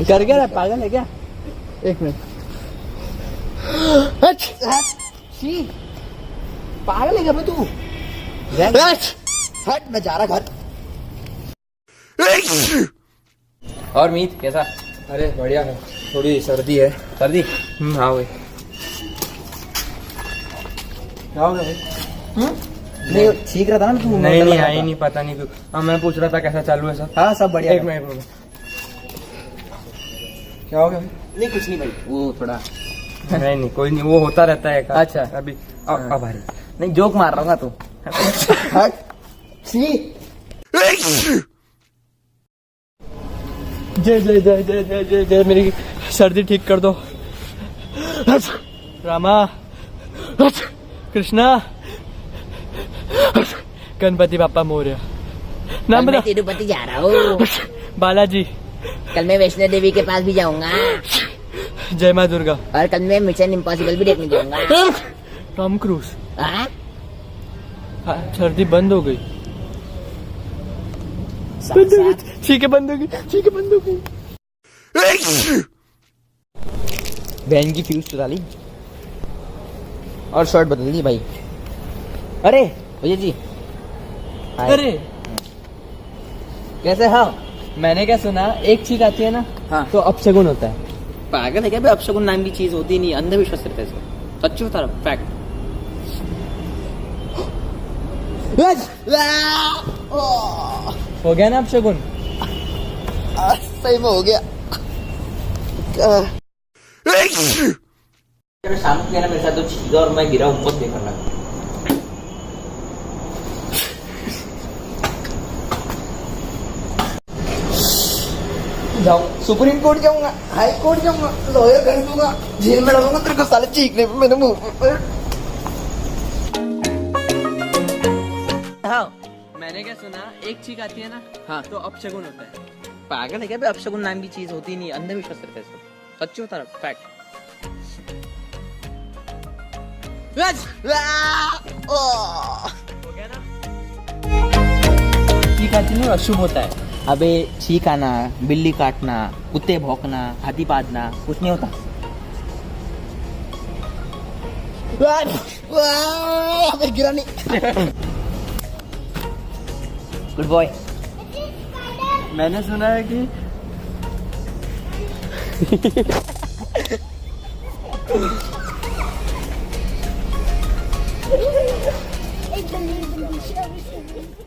कर क्या रहा है, पागल है क्या? एक मिनट, पागल है क्या तू? हट, मैं जा रहा घर। और मीत कैसा? अरे बढ़िया है, थोड़ी सर्दी है। सर्दी? हाँ भाई। क्या हो गया भाई? नहीं ठीक रहा था ना तू? नहीं आई नहीं, पता नहीं क्यों। हाँ मैं पूछ रहा था कैसा चालू है सब। हाँ सब बढ़िया। एक मिनट। क्या हो गया भाई? नहीं कुछ नहीं भाई, वो थोड़ा नहीं कोई नहीं, वो होता रहता है। अच्छा। अभी अब भाई नहीं, जोक मार रहा हूँ तू। हट। जय जय जय जय जय जय जय, मेरी सर्दी ठीक कर दो। रामा, कृष्णा, गणपति बापा मोरया। नाम बता। तिरुपति जा रहा हूँ, बालाजी। कल मैं वैष्णो देवी के पास भी जाऊंगा, जय माँ दुर्गा। और कल मैं मिशन इम्पॉसिबल भी देखने जाऊंगा। Tom cruise. हाँ? सर्दी बंद हो गई। ठीक है बंद हो गई। बहन की फ्यूज चुरा ली और शर्ट बदल दी भाई। अरे भैया जी, अरे कैसे? हाँ मैंने क्या सुना, एक चीज आती है ना हाँ। तो अपशगुन होता है। पागल है क्या भाई? अपशगुन नाम की चीज होती नहीं, अंधविश्वास रहता है इसमें। सच होता है, फैक्ट। हो गया ना अपशगुन? सही में हो गया। शाम को मेरे साथ तो छीगा और मैं गिरा ऊपर देखने लगा। जाऊँ सुप्रीम कोर्ट जाऊंगा, हाई कोर्ट जाऊंगा, लॉयर कर दूंगा, जेल में डालूंगा तेरे को साले चीखने पे मेरे मुंह पे। हाँ मैंने क्या सुना, एक चीज आती है ना हाँ। तो अपशगुन होता है। पागल है क्या भाई? अपशगुन नाम की चीज होती नहीं, अंधविश्वास रहता है इसमें। सच होता है, फैक्ट। हो गया ना? ठीक आती नहीं, अशुभ होता है। अबे छींक आना, बिल्ली काटना, कुत्ते भौंकना, हाथी पादना, कुछ नहीं होता। अबे गिरा नहीं। Good boy. मैंने सुना है कि एक